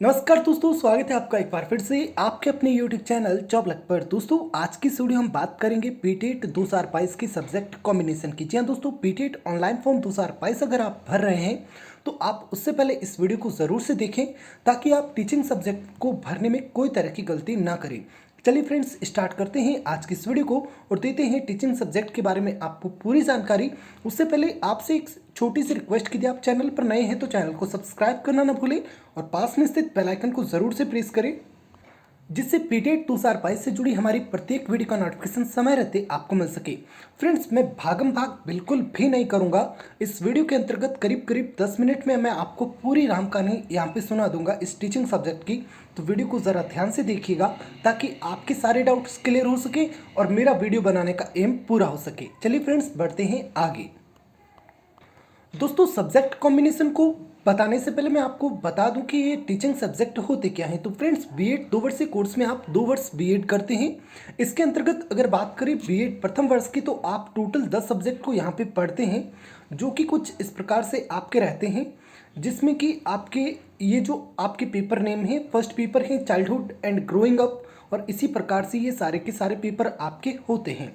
नमस्कार दोस्तों, स्वागत है आपका एक बार फिर से आपके अपने यूट्यूब चैनल जॉब लक पर। दोस्तों आज की इस वीडियो हम बात करेंगे पीटेट 2022 की सब्जेक्ट कॉम्बिनेशन की। जी हाँ दोस्तों, पीटेट ऑनलाइन फॉर्म 2022 अगर आप भर रहे हैं तो आप उससे पहले इस वीडियो को ज़रूर से देखें ताकि आप टीचिंग सब्जेक्ट को भरने में कोई तरह की गलती ना करें। चलिए फ्रेंड्स, स्टार्ट करते हैं आज की इस वीडियो को और देते हैं टीचिंग सब्जेक्ट के बारे में आपको पूरी जानकारी। उससे पहले आपसे एक छोटी सी रिक्वेस्ट की थी, आप चैनल पर नए हैं तो चैनल को सब्सक्राइब करना ना भूलें और पास में स्थित बेल आइकन को ज़रूर से प्रेस करें, जिससे पीटेट 2022 से जुड़ी हमारी प्रत्येक वीडियो का नोटिफिकेशन समय रहते आपको मिल सके। फ्रेंड्स, मैं भागम भाग बिल्कुल भी नहीं करूंगा। इस वीडियो के अंतर्गत करीब करीब 10 मिनट में मैं आपको पूरी राम कहानी यहाँ पे सुना दूंगा इस टीचिंग सब्जेक्ट की। तो वीडियो को ज़रा ध्यान से देखिएगा ताकि आपके सारे डाउट्स क्लियर हो सके और मेरा वीडियो बनाने का एम पूरा हो सके। चलिए फ्रेंड्स, बढ़ते हैं आगे। दोस्तों, सब्जेक्ट कॉम्बिनेशन को बताने से पहले मैं आपको बता दूं कि ये टीचिंग सब्जेक्ट होते क्या हैं। तो फ्रेंड्स, बीएड 2 वर्षीय कोर्स में आप 2 वर्ष बीएड करते हैं। इसके अंतर्गत अगर बात करें बीएड प्रथम वर्ष की तो आप टोटल 10 सब्जेक्ट को यहाँ पे पढ़ते हैं, जो कि कुछ इस प्रकार से आपके रहते हैं, जिसमें कि आपके ये जो आपके पेपर नेम है, फर्स्ट पेपर है चाइल्डहुड एंड ग्रोइंग अप, और इसी प्रकार से ये सारे के सारे पेपर आपके होते हैं।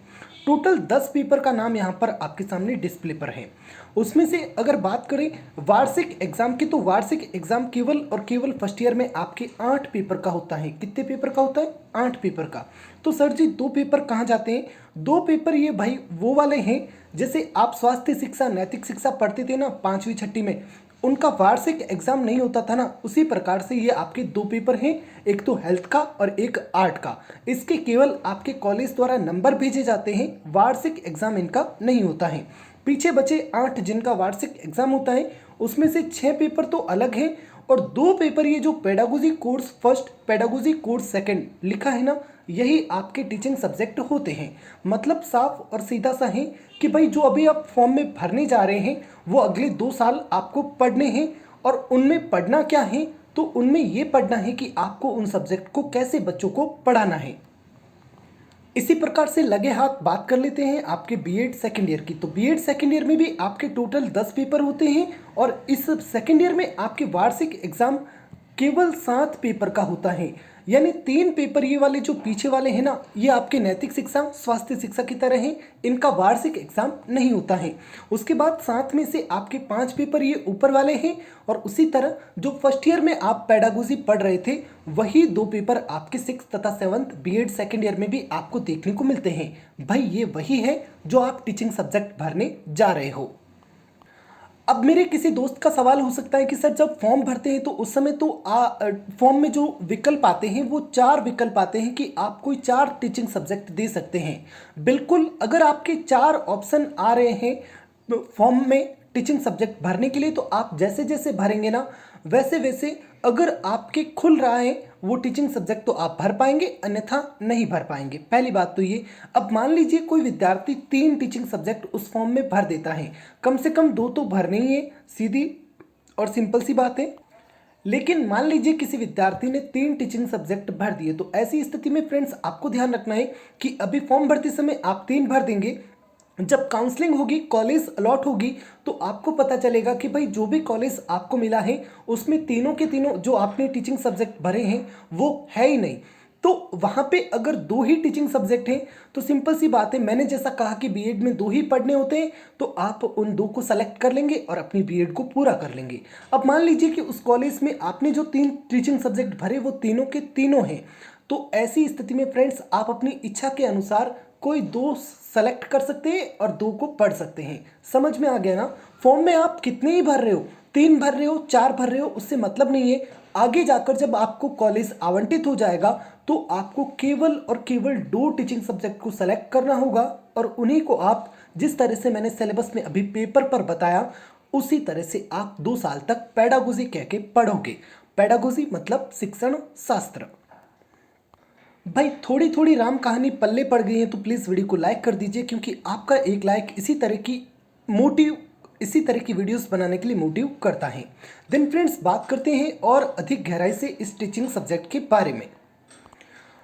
टोटल 10 पेपर का नाम यहाँ पर आपके सामने डिस्प्ले पर है। उसमें से अगर बात करें वार्षिक एग्जाम की तो वार्षिक एग्जाम केवल और केवल फर्स्ट ईयर में आपके 8 पेपर का होता है। कितने पेपर का होता है? 8 पेपर का। तो सर जी 2 पेपर कहाँ जाते हैं? 2 पेपर ये भाई वो वाले हैं जैसे आप स्वास्थ्य शिक्षा नैतिक शिक्षा पढ़ते थे ना 5वीं 6वीं में, उनका वार्षिक एग्जाम नहीं होता था ना, उसी प्रकार से ये आपके 2 पेपर हैं, एक तो हेल्थ का और एक आर्ट का। इसके केवल आपके कॉलेज द्वारा नंबर भेजे जाते हैं, वार्षिक एग्जाम इनका नहीं होता है। पीछे बचे 8 जिनका वार्षिक एग्जाम होता है, उसमें से 6 पेपर तो अलग हैं और 2 पेपर ये जो pedagogy course first pedagogy course second लिखा है ना, यही आपके टीचिंग सब्जेक्ट होते हैं। मतलब साफ और सीधा सा है कि भाई जो अभी आप फॉर्म में भरने जा रहे हैं वो अगले 2 साल आपको पढ़ने हैं। और उनमें पढ़ना क्या है? तो उनमें ये पढ़ना है कि आपको उन सब्जेक्ट को कैसे बच्चों को पढ़ाना है। इसी प्रकार से लगे हाथ बात कर लेते हैं आपके बीएड सेकेंड ईयर की। तो बीएड सेकेंड ईयर में भी आपके टोटल 10 पेपर होते हैं और इस सेकेंड ईयर में आपके वार्षिक एग्जाम केवल 7 पेपर का होता है। यानी 3 पेपर ये वाले जो पीछे वाले हैं ना, ये आपके नैतिक शिक्षा स्वास्थ्य शिक्षा की तरह हैं, इनका वार्षिक एग्जाम नहीं होता है। उसके बाद 7 में से आपके 5 पेपर ये ऊपर वाले हैं और उसी तरह जो फर्स्ट ईयर में आप पेडागोजी पढ़ रहे थे वही 2 पेपर आपके 6th तथा 7th बीएड सेकेंड ईयर में भी आपको देखने को मिलते हैं। भाई ये वही है जो आप टीचिंग सब्जेक्ट भरने जा रहे हो। अब मेरे किसी दोस्त का सवाल हो सकता है कि सर जब फॉर्म भरते हैं तो उस समय तो फॉर्म में जो विकल्प आते हैं वो 4 विकल्प आते हैं कि आप कोई 4 टीचिंग सब्जेक्ट दे सकते हैं। बिल्कुल, अगर आपके 4 ऑप्शन आ रहे हैं फॉर्म में टीचिंग सब्जेक्ट भरने के लिए तो आप जैसे जैसे भरेंगे ना वैसे वैसे अगर आपके खुल रहा है वो टीचिंग सब्जेक्ट तो आप भर पाएंगे, अन्यथा नहीं भर पाएंगे। पहली बात तो ये। अब मान लीजिए कोई विद्यार्थी 3 टीचिंग सब्जेक्ट उस फॉर्म में भर देता है, कम से कम 2 तो भरने ही है, सीधी और सिंपल सी बात है। लेकिन मान लीजिए किसी विद्यार्थी ने 3 टीचिंग सब्जेक्ट भर दिए, तो ऐसी स्थिति में फ्रेंड्स आपको ध्यान रखना है कि अभी फॉर्म भरते समय आप 3 भर देंगे, जब काउंसलिंग होगी कॉलेज अलॉट होगी तो आपको पता चलेगा कि भाई जो भी कॉलेज आपको मिला है उसमें तीनों के तीनों जो आपने टीचिंग सब्जेक्ट भरे हैं वो है ही नहीं। तो वहाँ पे अगर 2 ही टीचिंग सब्जेक्ट हैं तो सिंपल सी बात है, मैंने जैसा कहा कि बीएड में 2 ही पढ़ने होते हैं तो आप उन 2 को सेलेक्ट कर लेंगे और अपनी बीएड को पूरा कर लेंगे। अब मान लीजिए कि उस कॉलेज में आपने जो 3 टीचिंग सब्जेक्ट भरे वो तीनों के तीनों हैं, तो ऐसी स्थिति में फ्रेंड्स आप अपनी इच्छा के अनुसार कोई 2 सेलेक्ट कर सकते हैं और 2 को पढ़ सकते हैं। समझ में आ गया ना? फॉर्म में आप कितने ही भर रहे हो, 3 भर रहे हो 4 भर रहे हो, उससे मतलब नहीं है। आगे जाकर जब आपको कॉलेज आवंटित हो जाएगा तो आपको केवल और केवल 2 टीचिंग सब्जेक्ट को सेलेक्ट करना होगा और उन्हीं को आप जिस तरह से मैंने सिलेबस में अभी पेपर पर बताया उसी तरह से आप 2 साल तक पेडागोजी कह के पढ़ोगे। पेडागोजी मतलब शिक्षण शास्त्र। भाई थोड़ी थोड़ी राम कहानी पल्ले पड़ गई है तो प्लीज़ वीडियो को लाइक कर दीजिए, क्योंकि आपका एक लाइक इसी तरह की वीडियोस बनाने के लिए मोटिव करता है। देन फ्रेंड्स बात करते हैं और अधिक गहराई से इस टीचिंग सब्जेक्ट के बारे में।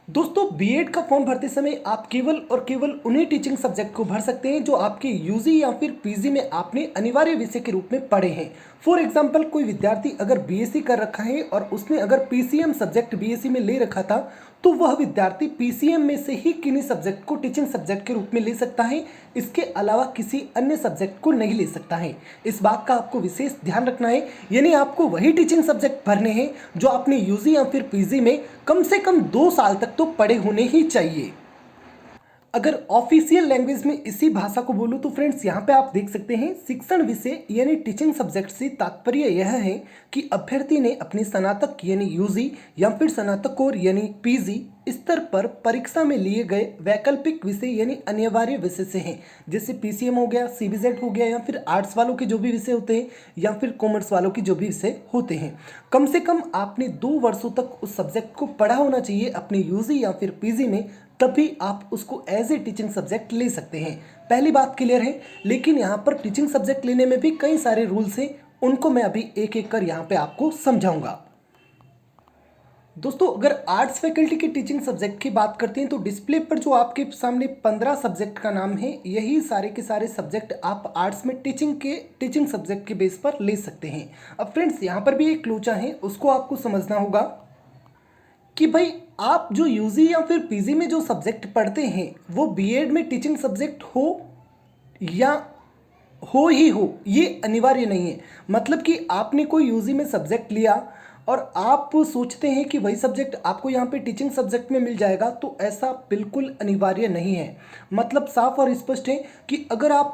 दोस्तों बीएड का फॉर्म भरते समय आप केवल और केवल उन्हीं टीचिंग सब्जेक्ट को भर सकते हैं जो आपके यूजी या फिर पीजी में आपने अनिवार्य विषय के रूप में पढ़े हैं। फॉर एग्जांपल कोई विद्यार्थी अगर बीएससी कर रखा है और उसने अगर पीसीएम सब्जेक्ट बीएससी में ले रखा था तो वह विद्यार्थी पीसीएम में से ही किन्हीं सब्जेक्ट को टीचिंग सब्जेक्ट के रूप में ले सकता है, इसके अलावा किसी अन्य सब्जेक्ट को नहीं ले सकता है। इस बात का आपको विशेष ध्यान रखना है, यानी आपको वही टीचिंग सब्जेक्ट भरने हैं जो आपने यूजी या फिर पीजी में कम से कम 2 साल तक तो पढ़े होने ही चाहिए। अगर ऑफिशियल लैंग्वेज में इसी भाषा को बोलूं तो फ्रेंड्स यहाँ पे आप देख सकते हैं शिक्षण विषय यानी टीचिंग सब्जेक्ट से तात्पर्य यह है कि अभ्यर्थी ने अपने स्नातक यानी यूजी या फिर स्नातकोत्तर यानी पीजी स्तर पर परीक्षा में लिए गए वैकल्पिक विषय यानी अनिवार्य विषय से हैं, जैसे पीसीएम हो गया, सीबीजेड हो गया, या फिर आर्ट्स वालों के जो भी विषय होते हैं या फिर कॉमर्स वालों के जो भी विषय होते हैं। कम से कम आपने 2 वर्षों तक उस सब्जेक्ट को पढ़ा होना चाहिए अपने यूजी या फिर पीजी में, तभी आप उसको एज ए टीचिंग सब्जेक्ट ले सकते हैं। पहली बात क्लियर है। लेकिन यहाँ पर टीचिंग सब्जेक्ट लेने में भी कई सारे रूल्स हैं, उनको मैं अभी एक एक कर यहाँ पे आपको समझाऊंगा। दोस्तों अगर आर्ट्स फैकल्टी के टीचिंग सब्जेक्ट की बात करते हैं तो डिस्प्ले पर जो आपके सामने 15 सब्जेक्ट का नाम है, यही सारे के सारे सब्जेक्ट आप आर्ट्स में टीचिंग सब्जेक्ट के बेस पर ले सकते हैं। अब फ्रेंड्स यहाँ पर भी एक लोचा है, उसको आपको समझना होगा कि भाई आप जो यूजी या फिर पीजी में जो सब्जेक्ट पढ़ते हैं वो बीएड में टीचिंग सब्जेक्ट हो या हो, ये अनिवार्य नहीं है। मतलब कि आपने कोई यूजी में सब्जेक्ट लिया और आप सोचते हैं कि वही सब्जेक्ट आपको यहाँ पे टीचिंग सब्जेक्ट में मिल जाएगा, तो ऐसा बिल्कुल अनिवार्य नहीं है। मतलब साफ और स्पष्ट है कि अगर आप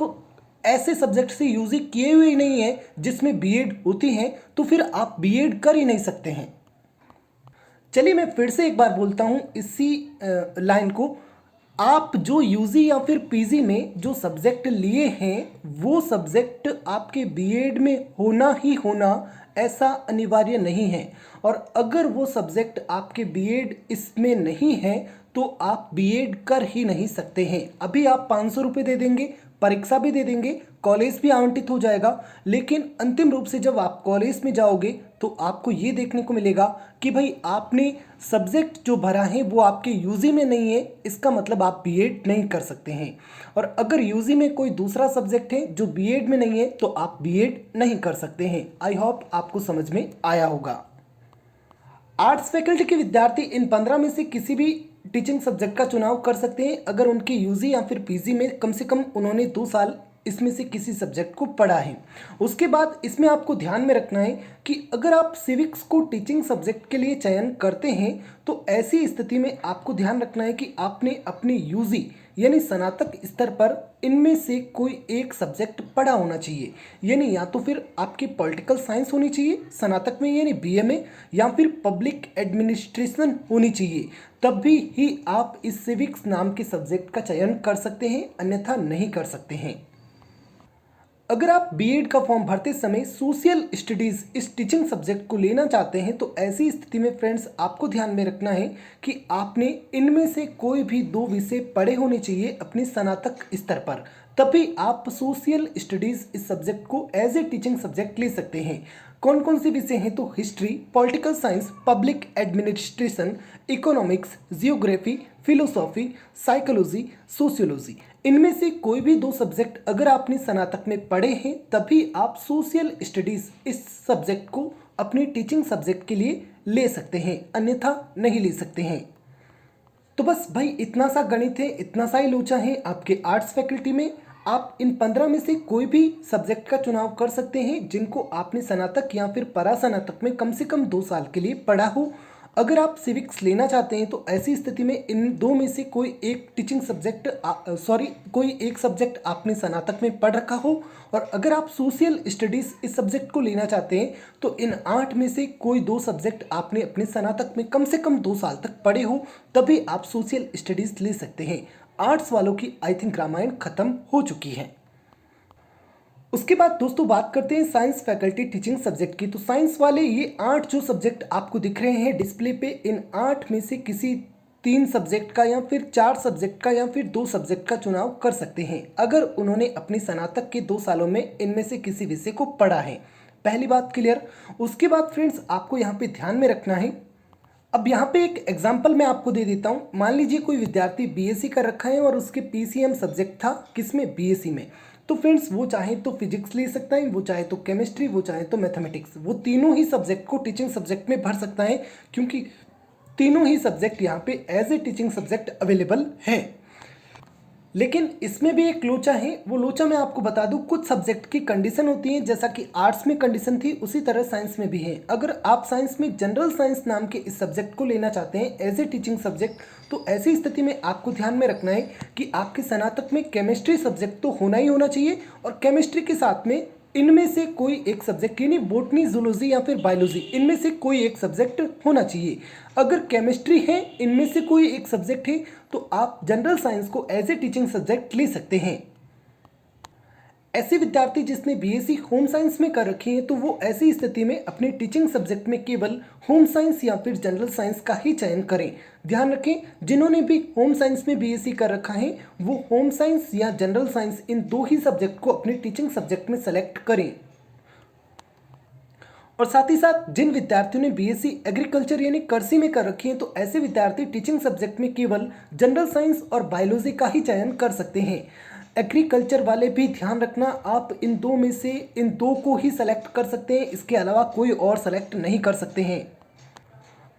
ऐसे सब्जेक्ट से यूजी किए हुए ही नहीं है जिसमें बीएड होती है तो फिर आप बीएड कर ही नहीं सकते हैं। चलिए मैं फिर से एक बार बोलता हूँ इसी लाइन को। आप जो यूजी या फिर पीजी में जो सब्जेक्ट लिए हैं वो सब्जेक्ट आपके बीएड में होना ही होना ऐसा अनिवार्य नहीं है, और अगर वो सब्जेक्ट आपके बीएड इसमें नहीं है तो आप बीएड कर ही नहीं सकते हैं। अभी आप 500 रुपये दे देंगे, परीक्षा भी दे देंगे, कॉलेज भी आवंटित हो जाएगा, लेकिन अंतिम रूप से जब आप कॉलेज में जाओगे तो आपको ये देखने को मिलेगा कि भाई आपने सब्जेक्ट जो भरा है वो आपके यूजी में नहीं है, इसका मतलब आप बीएड नहीं कर सकते हैं। और अगर यूजी में कोई दूसरा सब्जेक्ट है जो बीएड में नहीं है तो आप बीएड नहीं कर सकते हैं। आई होप आपको समझ में आया होगा। आर्ट्स फैकल्टी के विद्यार्थी इन 15 में से किसी भी टीचिंग सब्जेक्ट का चुनाव कर सकते हैं अगर उनके यूजी या फिर पीजी में कम से कम उन्होंने 2 साल इसमें से किसी सब्जेक्ट को पढ़ा है। उसके बाद इसमें आपको ध्यान में रखना है कि अगर आप सिविक्स को टीचिंग सब्जेक्ट के लिए चयन करते हैं तो ऐसी स्थिति में आपको ध्यान रखना है कि आपने अपने यूजी यानी स्नातक स्तर पर इनमें से कोई एक सब्जेक्ट पढ़ा होना चाहिए। यानी या तो फिर आपकी पॉलिटिकल साइंस होनी चाहिए स्नातक में यानी बीए में, या फिर पब्लिक एडमिनिस्ट्रेशन होनी चाहिए, तब भी ही आप इस सिविक्स नाम के सब्जेक्ट का चयन कर सकते हैं, अन्यथा नहीं कर सकते हैं। अगर आप बीएड का फॉर्म भरते समय सोशल स्टडीज़ इस टीचिंग सब्जेक्ट को लेना चाहते हैं तो ऐसी स्थिति में फ्रेंड्स आपको ध्यान में रखना है कि आपने इनमें से कोई भी 2 विषय पढ़े होने चाहिए अपने स्नातक स्तर पर, तभी आप सोशल स्टडीज़ इस सब्जेक्ट को एज ए टीचिंग सब्जेक्ट ले सकते हैं। कौन कौन से विषय हैं तो history, political science, public administration, economics, geography, philosophy, psychology, sociology. इनमें से कोई भी 2 सब्जेक्ट अगर आपने स्नातक में पढ़े हैं तभी आप सोशल स्टडीज़ इस सब्जेक्ट को अपनी टीचिंग सब्जेक्ट के लिए ले सकते हैं, अन्यथा नहीं ले सकते हैं। तो बस भाई इतना सा गणित है, इतना सा ही लोचा है आपके आर्ट्स फैकल्टी में। आप इन 15 में से कोई भी सब्जेक्ट का चुनाव कर सकते हैं जिनको आपने स्नातक या फिर परास्नातक में कम से कम 2 साल के लिए पढ़ा हो। अगर आप सिविक्स लेना चाहते हैं तो ऐसी स्थिति में इन 2 में से कोई एक टीचिंग सब्जेक्ट कोई एक सब्जेक्ट आपने स्नातक में पढ़ रखा हो, और अगर आप सोशल स्टडीज़ इस सब्जेक्ट को लेना चाहते हैं तो इन 8 में से कोई 2 सब्जेक्ट आपने अपने स्नातक में कम से कम 2 साल तक पढ़े हो, तभी आप सोशल स्टडीज़ ले सकते हैं। आर्ट्स वालों की आई थिंक रामायण खत्म हो चुकी है। उसके बाद दोस्तों बात करते हैं साइंस फैकल्टी टीचिंग सब्जेक्ट की। तो साइंस वाले ये 8 जो सब्जेक्ट आपको दिख रहे हैं डिस्प्ले पे, इन 8 में से किसी 3 सब्जेक्ट का या फिर 4 सब्जेक्ट का या फिर 2 सब्जेक्ट का चुनाव कर सकते हैं अगर उन्होंने अपनी स्नातक के 2 सालों में इनमें से किसी विषय को पढ़ा है। पहली बात क्लियर। उसके बाद फ्रेंड्स आपको यहाँ पे ध्यान में रखना है अब यहाँ पे एक एग्जाम्पल मैं आपको दे देता हूँ। मान लीजिए कोई विद्यार्थी बीएससी कर रखा है और उसके पीसीएम सब्जेक्ट था किसमें, बीएससी में। तो फ्रेंड्स वो चाहे तो फिजिक्स ले सकता है, वो चाहे तो केमिस्ट्री, वो चाहे तो मैथमेटिक्स, वो तीनों ही सब्जेक्ट को टीचिंग सब्जेक्ट में भर सकता है, क्योंकि तीनों ही सब्जेक्ट यहाँ पे as a teaching subject available है। लेकिन इसमें भी एक लोचा है, वो लोचा मैं आपको बता दूं, कुछ सब्जेक्ट की कंडीशन होती है, जैसा कि आर्ट्स में कंडीशन थी उसी तरह साइंस में भी है। अगर आप साइंस में जनरल साइंस नाम के इस सब्जेक्ट को लेना चाहते हैं एज ए टीचिंग सब्जेक्ट, तो ऐसी स्थिति में आपको ध्यान में रखना है कि आपके स्नातक में केमिस्ट्री सब्जेक्ट तो होना ही होना चाहिए, और केमिस्ट्री के साथ में इनमें से कोई एक सब्जेक्ट यानी बॉटनी, जूलॉजी या फिर बायोलॉजी, इनमें से कोई एक सब्जेक्ट होना चाहिए। अगर केमिस्ट्री है, इनमें से कोई एक सब्जेक्ट है, तो आप जनरल साइंस को एज ए टीचिंग सब्जेक्ट ले सकते हैं। ऐसे विद्यार्थी जिसने बीएससी होम साइंस में कर रखी है, तो वो ऐसी स्थिति में अपने टीचिंग सब्जेक्ट में केवल होम साइंस या फिर जनरल साइंस का ही चयन करें। ध्यान रखें, जिन्होंने भी होम साइंस में बीएससी कर रखा है वो होम साइंस या जनरल साइंस इन दो ही सब्जेक्ट को अपने टीचिंग सब्जेक्ट में सेलेक्ट करें। और साथ ही साथ जिन विद्यार्थियों ने बीएससी एग्रीकल्चर यानी कृषि में कर रखी है, तो ऐसे विद्यार्थी टीचिंग सब्जेक्ट में केवल जनरल साइंस और बायोलॉजी का ही चयन कर सकते हैं। एग्रीकल्चर वाले भी ध्यान रखना, आप इन दो में से इन दो को ही सेलेक्ट कर सकते हैं, इसके अलावा कोई और सेलेक्ट नहीं कर सकते हैं।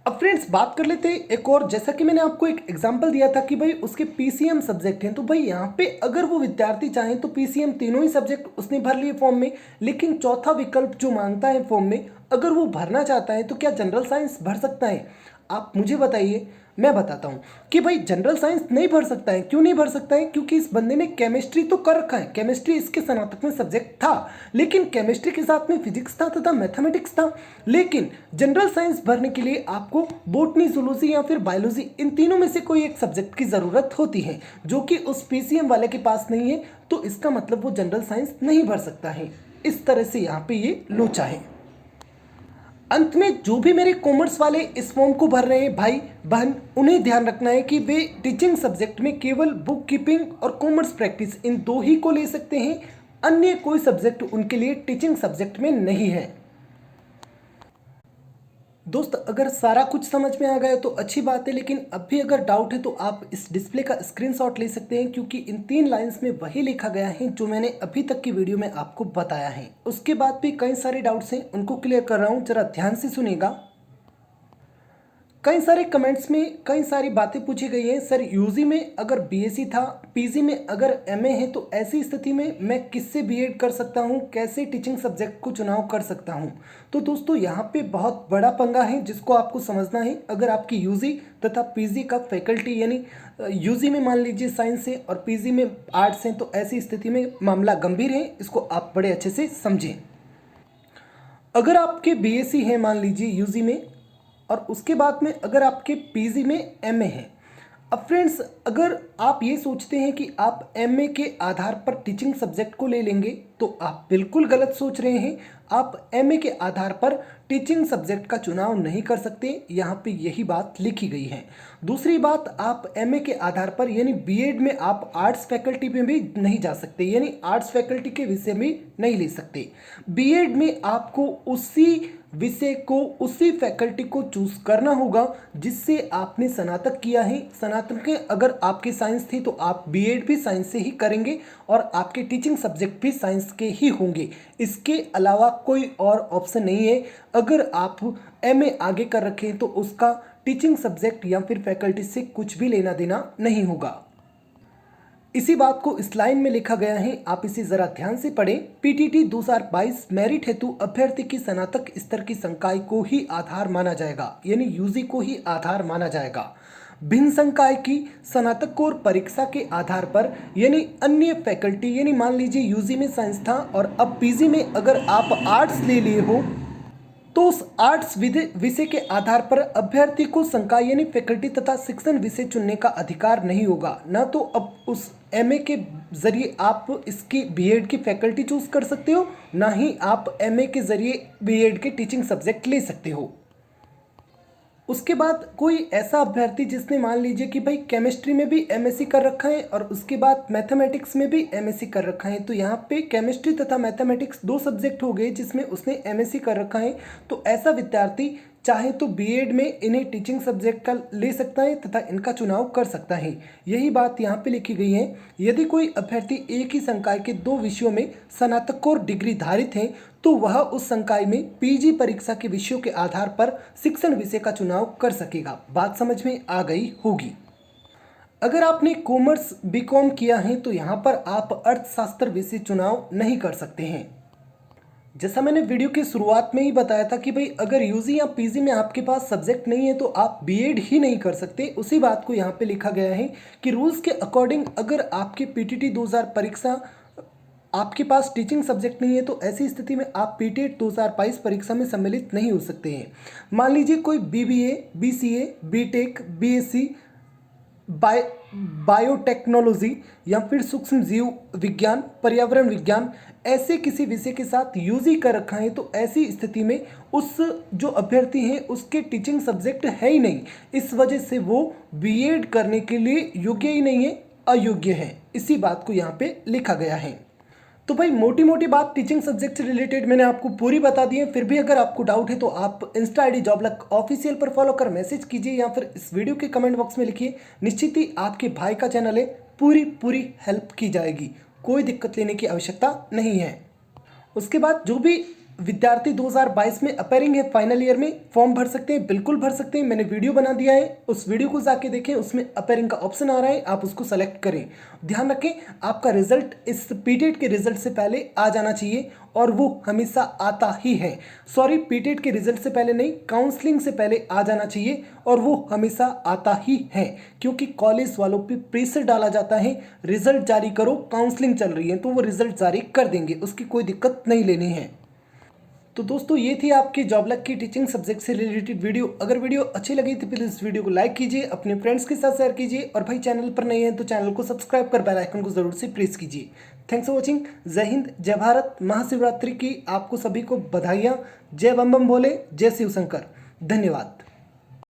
अब फ्रेंड्स बात कर लेते हैं एक और, जैसा कि मैंने आपको एक एग्जांपल दिया था कि भाई उसके पीसीएम सब्जेक्ट हैं, तो भाई यहाँ पे अगर वो विद्यार्थी चाहें तो पीसीएम तीनों ही सब्जेक्ट उसने भर लिए फॉर्म में, लेकिन चौथा विकल्प जो मांगता है फॉर्म में, अगर वो भरना चाहता है तो क्या जनरल साइंस भर सकता है? आप मुझे बताइए, मैं बताता हूँ कि भाई जनरल साइंस नहीं भर सकता है। क्यों नहीं भर सकता है? क्योंकि इस बंदे ने केमिस्ट्री तो कर रखा है, केमिस्ट्री इसके स्नातक में सब्जेक्ट था, लेकिन केमिस्ट्री के साथ में फिजिक्स था तथा मैथमेटिक्स था। लेकिन जनरल साइंस भरने के लिए आपको बॉटनी, जूलॉजी या फिर बायोलॉजी, इन तीनों में से कोई एक सब्जेक्ट की ज़रूरत होती है, जो कि उस पीसीएम वाले के पास नहीं है, तो इसका मतलब वो जनरल साइंस नहीं भर सकता है। इस तरह से यहाँ पे ये लोचा है। अंत में जो भी मेरे कॉमर्स वाले इस फॉर्म को भर रहे हैं भाई बहन, उन्हें ध्यान रखना है कि वे टीचिंग सब्जेक्ट में केवल बुक कीपिंग और कॉमर्स प्रैक्टिस इन दो ही को ले सकते हैं, अन्य कोई सब्जेक्ट उनके लिए टीचिंग सब्जेक्ट में नहीं है। दोस्त अगर सारा कुछ समझ में आ गया तो अच्छी बात है, लेकिन अब भी अगर डाउट है तो आप इस डिस्प्ले का स्क्रीनशॉट ले सकते हैं, क्योंकि इन 3 लाइंस में वही लिखा गया है जो मैंने अभी तक की वीडियो में आपको बताया है। उसके बाद भी कई सारे डाउट्स हैं, उनको क्लियर कर रहा हूँ, जरा ध्यान से सुनिएगा। कई सारे कमेंट्स में कई सारी बातें पूछी गई हैं। सर यूजी में अगर बीएससी था, पीजी में अगर एमए है, तो ऐसी स्थिति में मैं किससे बीएड कर सकता हूं, कैसे टीचिंग सब्जेक्ट को चुनाव कर सकता हूं? तो दोस्तों यहाँ पे बहुत बड़ा पंगा है जिसको आपको समझना है। अगर आपकी यूजी तथा पीजी का फैकल्टी यानी यूजी में मान लीजिए साइंस है और पीजी में आर्ट्स है, तो ऐसी स्थिति में मामला गंभीर है, इसको आप बड़े अच्छे से समझें। अगर आपके बीएससी है मान लीजिए यूजी में, और उसके बाद में अगर आपके पीजी में एमए है। अब फ्रेंड्स अगर आप ये सोचते हैं कि आप एमए के आधार पर टीचिंग सब्जेक्ट को ले लेंगे, तो आप बिल्कुल गलत सोच रहे हैं। आप एमए के आधार पर टीचिंग सब्जेक्ट का चुनाव नहीं कर सकते, यहाँ पे यही बात लिखी गई है। दूसरी बात, आप एमए के आधार पर यानी बीएड में आप आर्ट्स फैकल्टी में भी नहीं जा सकते, यानी आर्ट्स फैकल्टी के विषय में नहीं ले सकते। बीएड में आपको उसी विषय को, उसी फैकल्टी को चूज करना होगा जिससे आपने स्नातक किया है। स्नातक में अगर आपकी साइंस थी तो आप बीएड भी साइंस से ही करेंगे और आपके टीचिंग सब्जेक्ट भी साइंस के ही होंगे, इसके अलावा कोई और ऑप्शन नहीं है। अगर आप एमए आगे कर रखें तो उसका टीचिंग सब्जेक्ट या फिर फैकल्टी से कुछ भी लेना देना नहीं होगा। इसी बात को इस लाइन में लिखा गया है, आप इसे जरा ध्यान से पढ़ें। पीटीटी 2022 मेरिट हेतु अभ्यर्थी की स्नातक स्तर की संकाय को ही आधार माना जाएगा, यानी यूजी को ही आधार माना जाएगा। भिन्न संकाय की स्नातकोत्तर परीक्षा के आधार पर यानी अन्य फैकल्टी, यानी मान लीजिए यूजी में साइंस था और अब पीजी में अगर आप आर्ट्स ले लिए हो, तो उस आर्ट्स विषय के आधार पर अभ्यर्थी को संकाय यानी फैकल्टी तथा शिक्षण विषय चुनने का अधिकार नहीं होगा। ना तो अब उस एमए के जरिए आप इसकी बीएड की फैकल्टी चूज कर सकते हो, ना ही आप एमए के जरिए बीएड के टीचिंग सब्जेक्ट ले सकते हो। उसके बाद कोई ऐसा अभ्यर्थी जिसने मान लीजिए कि भाई केमिस्ट्री में भी एमएससी कर रखा है और उसके बाद मैथमेटिक्स में भी एमएससी कर रखा है, तो यहाँ पे केमिस्ट्री तथा मैथमेटिक्स 2 सब्जेक्ट हो गए जिसमें उसने एमएससी कर रखा है। तो ऐसा विद्यार्थी चाहे तो बीएड में इन्हें टीचिंग सब्जेक्ट का ले सकता है तथा इनका चुनाव कर सकता है। यही बात यहाँ पे लिखी गई है। यदि कोई अभ्यर्थी एक ही संकाय के 2 विषयों में स्नातकोत्तर डिग्री धारित है तो वह उस संकाय में पीजी परीक्षा के विषयों के आधार पर शिक्षण विषय का चुनाव कर सकेगा। बात समझ में आ गई होगी। अगर आपने कॉमर्स बीकॉम किया है तो यहाँ पर आप अर्थशास्त्र विषय चुनाव नहीं कर सकते हैं। जैसा मैंने वीडियो की शुरुआत में ही बताया था कि भाई अगर यूजी या पीजी में आपके पास सब्जेक्ट नहीं है तो आप बीएड ही नहीं कर सकते। उसी बात को यहाँ पे लिखा गया है कि रूल्स के अकॉर्डिंग अगर आपके पीटीटी 2000 परीक्षा आपके पास टीचिंग सब्जेक्ट नहीं है तो ऐसी स्थिति में आप पीटेट 2022 परीक्षा में सम्मिलित नहीं हो सकते हैं। मान लीजिए कोई BBA, BCA, BTech, BSc biotechnology या फिर सूक्ष्म जीव विज्ञान, पर्यावरण विज्ञान ऐसे किसी विषय के साथ यूजी कर रखा है तो ऐसी स्थिति में उस जो अभ्यर्थी हैं उसके टीचिंग सब्जेक्ट है ही नहीं। इस वजह से वो बीएड करने के लिए योग्य ही नहीं है, अयोग्य है। इसी बात को यहाँ पे लिखा गया है। तो भाई मोटी मोटी बात टीचिंग सब्जेक्ट से रिलेटेड मैंने आपको पूरी बता दी है। फिर भी अगर आपको डाउट है तो आप Insta ID job luck official पर फॉलो कर मैसेज कीजिए या फिर इस वीडियो के कमेंट बॉक्स में लिखिए। निश्चित ही आपके भाई का चैनल है, पूरी हेल्प की जाएगी, कोई दिक्कत लेने की आवश्यकता नहीं है। उसके बाद जो भी विद्यार्थी 2022 में अपेयरिंग है फाइनल ईयर में, फॉर्म भर सकते हैं, बिल्कुल भर सकते हैं। मैंने वीडियो बना दिया है, उस वीडियो को जाके देखें, उसमें अपेयरिंग का ऑप्शन आ रहा है, आप उसको सेलेक्ट करें। ध्यान रखें आपका रिजल्ट इस पीटेट के रिजल्ट से पहले आ जाना चाहिए और वो हमेशा आता ही है। सॉरी, पीटेट के रिजल्ट से पहले नहीं, काउंसलिंग से पहले आ जाना चाहिए और वो हमेशा आता ही है, क्योंकि कॉलेज वालों पे प्रेशर डाला जाता है रिजल्ट जारी करो, काउंसलिंग चल रही है तो वो रिजल्ट जारी कर देंगे, उसकी कोई दिक्कत नहीं लेनी है। तो दोस्तों ये थी आपकी जॉब लक की टीचिंग सब्जेक्ट से रिलेटेड वीडियो। अगर वीडियो अच्छी लगी तो प्लीज़ इस वीडियो को लाइक कीजिए, अपने फ्रेंड्स के साथ शेयर कीजिए और भाई चैनल पर नए हैं तो चैनल को सब्सक्राइब कर बेल आइकन को जरूर से प्रेस कीजिए। Thanks for watching. जय हिंद, जय भारत। महाशिवरात्रि की आपको सभी को बधाइयाँ। जय बम बम भोले, जय शिव शंकर। धन्यवाद।